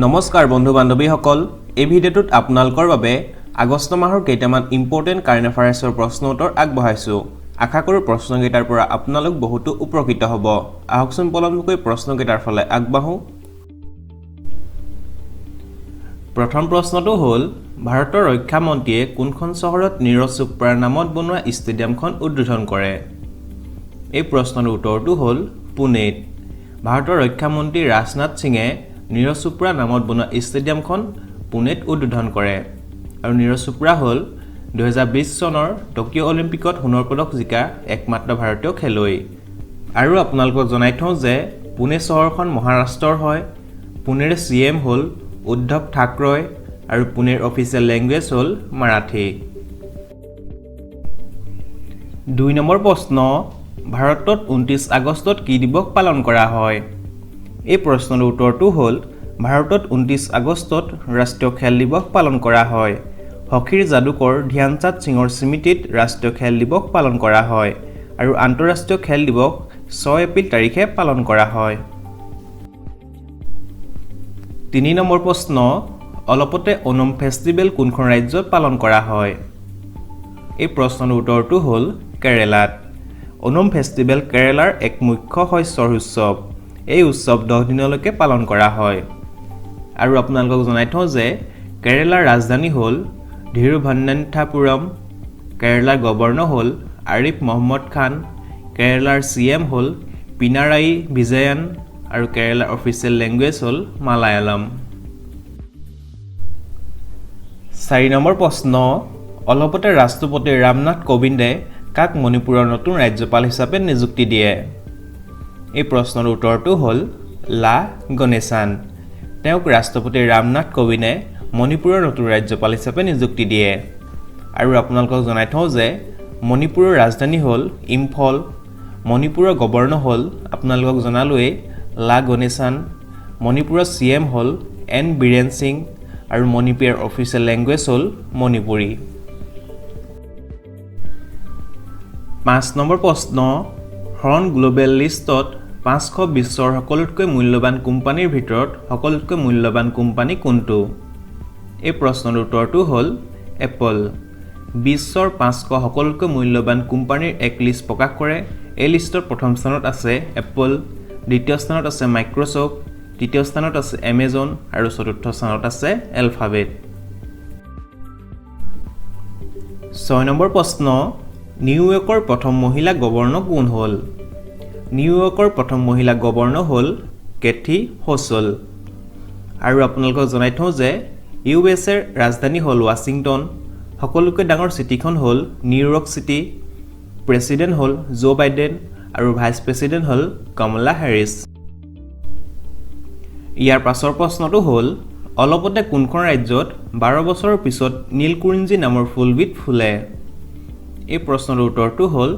নমস্কাৰ বন্ধু বান্ধৱীসকল এই ভিডিঅ'টোত আপোনালোকৰ বাবে আগষ্ট মাহৰ কেইটামান ইম্পৰ্টেন্ট কাৰেণ্ট এফেয়াৰ্ছৰ প্ৰশ্ন উত্তৰ আগবঢ়াইছো আশা কৰো প্ৰশ্নকেইটাৰ পৰা আপোনালোক বহুতো উপকৃত হ'ব আহকচোন পলমকৈ প্ৰশ্নকেইটাৰ ফালে আগবাঢ়ো প্ৰথম প্ৰশ্নটো হ'ল ভাৰতৰ ৰক্ষা মন্ত্ৰীয়ে কোনখন চহৰত নীৰজ চোপ্ৰাৰ নামত বনোৱা ষ্টেডিয়ামখন উদ্বোধন কৰে এই প্ৰশ্নৰ উত্তৰটো হ'ল পুনেত ভাৰতৰ ৰক্ষা মন্ত্ৰী ৰাজনাথ সিঙে নীৰজ চোপ্ৰা নামত বনোৱা ষ্টেডিয়ামখন পুনেত উদ্বোধন কৰে আৰু নীৰজ চোপ্ৰা হ'ল 2020 চনৰ টকিঅ' অলিম্পিকত সোণৰ পদক জিকা একমাত্ৰ ভাৰতীয় খেলুৱৈ আৰু আপোনালোকক জনাই থওঁ যে পুনে চহৰখন মহাৰাষ্ট্ৰৰ হয় পুনেৰ চিএম হ'ল উদ্ধৱ ঠাকৰে আৰু পুনেৰ অফিচিয়েল লেংগুৱেজ হ'ল মাৰাঠী 2 নম্বৰ প্ৰশ্ন ভাৰতত 29 আগষ্টত কি দিৱস পালন কৰা হয় এই প্ৰশ্নৰ উত্তৰটো হ'ল ভাৰতত 29 আগষ্টত ৰাষ্ট্ৰীয় খেল দিৱস পালন কৰা হয় হকীৰ যাদুকৰ ধ্যানচাঁদ সিঙৰ স্মৃতিত ৰাষ্ট্ৰীয় খেল দিৱস পালন কৰা হয় আৰু আন্তঃৰাষ্ট্ৰীয় খেল দিৱস 6 এপ্ৰিল তাৰিখে পালন কৰা হয় 3 নম্বৰ প্ৰশ্ন অলপতে ওনম ফেষ্টিভেল কোনখন ৰাজ্যত পালন কৰা হয় এই প্ৰশ্নৰ উত্তৰটো হ'ল কেৰালাত ওনম ফেষ্টিভেল কেৰালাৰ এক মুখ্য শস্যৰ উৎসৱ এই উৎসৱ 10 দিনলৈকে পালন কৰা হয় আৰু আপোনালোকক জনাই থওঁ যে কেৰালাৰ ৰাজধানী হ'ল ধিৰুভান্নন্থপুৰম কেৰালাৰ গভৰ্ণৰ হ'ল আৰিফ মহম্মদ খান কেৰালাৰ চিএম হ'ল পিনাৰায়ি বিজয়ন আৰু কেৰালাৰ অফিচিয়েল লেংগুৱেজ হ'ল মালায়ালম 4 নম্বৰ প্ৰশ্ন অলপতে ৰাষ্ট্ৰপতি ৰামনাথ কোবিন্দে কাক মণিপুৰৰ নতুন ৰাজ্যপাল হিচাপে নিযুক্তি দিয়ে এই প্ৰশ্নৰ উত্তৰটো হ'ল লা গণেশান তেওঁক ৰাষ্ট্ৰপতি ৰামনাথ কোবিন্দে মণিপুৰৰ নতুন ৰাজ্যপাল হিচাপে নিযুক্তি দিয়ে আৰু আপোনালোকক জনাই থওঁ যে মণিপুৰৰ ৰাজধানী হ'ল ইম্ফল মণিপুৰৰ গভৰ্ণৰ হ'ল আপোনালোকক জনালোৱেই লা গণেশান মণিপুৰৰ চিএম হ'ল এন বীৰেন সিং আৰু মণিপুৰৰ অফিচিয়েল লেংগুৱেজ হ'ল মণিপুৰী 5 নম্বৰ প্ৰশ্ন হৰ্ন গ্লোবেল লিষ্টত 500 বিশ্বৰ সকলোতকৈ মূল্যৱান কোম্পানীৰ ভিতৰত সকলোতকৈ মূল্যৱান কোম্পানী কোনটো এই প্ৰশ্নৰ উত্তৰটো হ'ল এপল বিশ্বৰ 500 সকলোতকৈ মূল্যৱান কোম্পানীৰ এক লিষ্ট প্ৰকাশ কৰে এই লিষ্টৰ প্ৰথম স্থানত আছে এপল দ্বিতীয় স্থানত আছে মাইক্ৰ'ছফ্ট তৃতীয় স্থানত আছে এমেজন আৰু চতুৰ্থ স্থানত আছে এলফাবেট 6 নম্বৰ প্ৰশ্ন নিউয়ৰ্কৰ প্ৰথম মহিলা গভৰ্ণৰ কোন হ'ল নিউয়ৰ্কৰ প্ৰথম মহিলা গভৰ্ণৰ হ'ল কেথি হোচল আৰু আপোনালোকক জনাই থওঁ যে ইউএছএৰ ৰাজধানী হ'ল ৱাশ্বিংটন সকলোতকৈ ডাঙৰ চিটিখন হ'ল নিউয়ৰ্ক চিটি প্ৰেছিডেণ্ট হ'ল জো বাইডেন আৰু ভাইচ প্ৰেছিডেণ্ট হ'ল কমলা হেৰিছ ইয়াৰ পাছৰ প্ৰশ্নটো হ'ল অলপতে কোনখন ৰাজ্যত 12 বছৰৰ পিছত নীলকুৰিঞ্জি নামৰ ফুলবিধ ফুলে এই প্ৰশ্নৰ উত্তৰটো হ'ল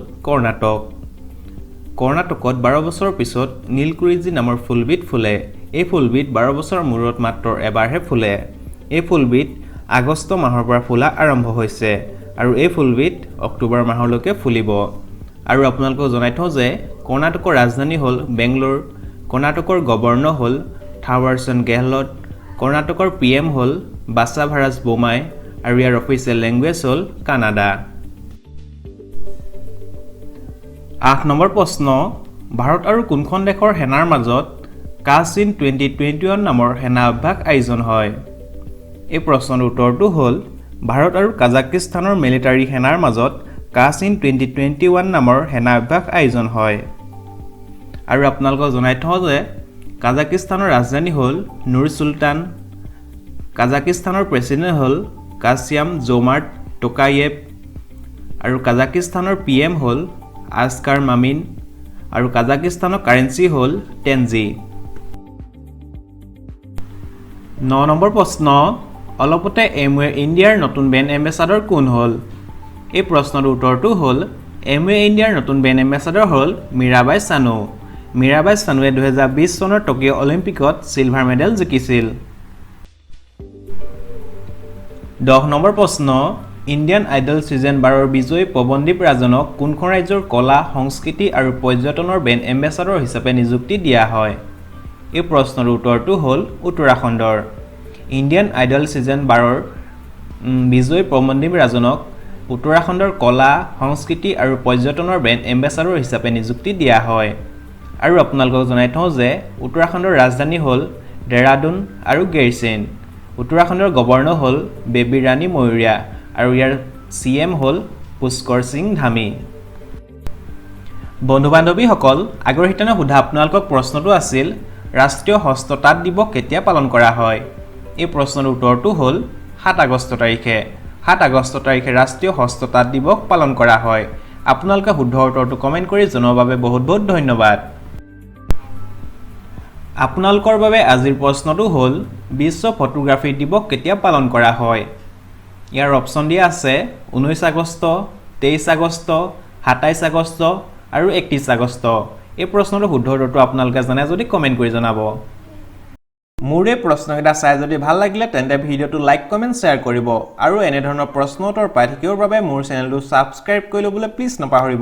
কৰ্ণাটকত 12 বছৰৰ পিছত নীলকুৰিঞ্জি নামৰ ফুলবিধ ফুলে এই ফুলবিধ 12 বছৰৰ মূৰত মাত্ৰ এবাৰহে ফুলে এই ফুলবিধ আগষ্ট মাহৰ পৰা ফুলা আৰম্ভ হৈছে আৰু এই ফুলবিধ অক্টোবৰ মাহলৈকে ফুলিব আৰু আপোনালোকক জনাই থওঁ যে কৰ্ণাটকৰ ৰাজধানী হ'ল বেংগলোৰ কৰ্ণাটকৰ গভৰ্ণৰ হ'ল থাৱাৰচন্দ গেহলট কৰ্ণাটকৰ পিএম হ'ল বাসাভাৰাজ বোমাই আৰু ইয়াৰ অফিচিয়েল লেংগুৱেজ হ'ল কানাডা 8 নম্বৰ প্ৰশ্ন ভাৰত আৰু কোনখন দেশৰ সেনাৰ মাজত কাচিন 2021 নামৰ সেনা অভ্যাস আয়োজন হয় এই প্ৰশ্নৰ উত্তৰটো হ'ল ভাৰত আৰু কাজাকিস্তানৰ মিলিটাৰী সেনাৰ মাজত কাচিন 2021 নামৰ সেনা অভ্যাস আয়োজন হয় আৰু আপোনালোকক জনাই থওঁ যে কাজাকিস্তানৰ ৰাজধানী হ'ল নুৰ চুলতান কাজাকিস্তানৰ প্ৰেছিডেণ্ট হ'ল কাছিয়াম জোমাৰ্ট টোকায়েভ আৰু কাজাকিস্তানৰ পিএম হ'ল আসকাৰ মামিন আৰু কাজাকিস্তানৰ কাৰেন্সি হ'ল টেনজি 9 নম্বৰ প্ৰশ্ন অলপতে এমৱে ইণ্ডিয়াৰ নতুন ব্ৰেণ্ড এম্বেছাডৰ কোন হ'ল এই প্ৰশ্নৰ উত্তৰটো হ'ল এমৱে ইণ্ডিয়াৰ নতুন ব্ৰেণ্ড এম্বেছাডৰ হ'ল মীৰাবাই চানু মীৰাবাই চানুৱে 2020 চনৰ টকিঅ' অলিম্পিকত চিলভাৰ মেডেল জিকিছিল 10 নম্বৰ প্ৰশ্ন ইণ্ডিয়ান আইডল ছিজন 12ৰ বিজয়ী পৱনদীপ ৰাজনক কোনখন ৰাজ্যৰ কলা সংস্কৃতি আৰু পৰ্যটনৰ ব্ৰেণ্ড এম্বেছাডৰ হিচাপে নিযুক্তি দিয়া হয় এই প্ৰশ্নৰ উত্তৰটো হ'ল উত্তৰাখণ্ডৰ ইণ্ডিয়ান আইডল সিজন 12ৰ বিজয় প্ৰমনদীপ ৰাজনক উত্তৰাখণ্ডৰ কলা সংস্কৃতি আৰু পৰ্যটনৰ ব্ৰেণ্ড এম্বেছাডৰ হিচাপে নিযুক্তি দিয়া হয় আৰু আপোনালোকক জনাই থওঁ যে উত্তৰাখণ্ডৰ ৰাজধানী হ'ল দেৰাডুন আৰু গেৰচিন উত্তৰাখণ্ডৰ গৱৰ্ণৰ হ'ল বেবী ৰাণী ময়ূৰীয়া আৰু ইয়াৰ CM হ'ল পুষ্কৰ সিং ধামী বন্ধু বান্ধৱীসকল আগ্ৰহীজনে সোধা আপোনালোকক প্ৰশ্নটো আছিল ৰাষ্ট্ৰীয় হস্ততাঁত দিৱস কেতিয়া পালন কৰা হয় এই প্ৰশ্নৰ উত্তৰটো হ'ল 7 আগষ্ট তাৰিখে 7 আগষ্ট তাৰিখে ৰাষ্ট্ৰীয় হস্ততাঁত দিৱস পালন কৰা হয় আপোনালোকে শুদ্ধ উত্তৰটো কমেণ্ট কৰি জনোৱাৰ বাবে বহুত বহুত ধন্যবাদ আপোনালোকৰ বাবে আজিৰ প্ৰশ্নটো হ'ল বিশ্ব ফটোগ্ৰাফী দিৱস কেতিয়া পালন কৰা হয় ইয়াৰ অপচন দিয়া আছে 19 আগষ্ট 23 আগষ্ট 27 আগষ্ট আৰু 31 আগষ্ট এই প্ৰশ্নটো শুদ্ধ উত্তৰটো আপোনালোকে জানে যদি কমেণ্ট কৰি জনাব মোৰ এই প্ৰশ্নকেইটা চাই যদি ভাল লাগিলে তেন্তে ভিডিঅ'টো লাইক কমেণ্ট শ্বেয়াৰ কৰিব আৰু এনে ধৰণৰ প্ৰশ্ন উত্তৰ পাই থাকিবৰ বাবে মোৰ চেনেলটো ছাবস্ক্ৰাইব কৰি ল'বলৈ প্লিজ নপাহৰিব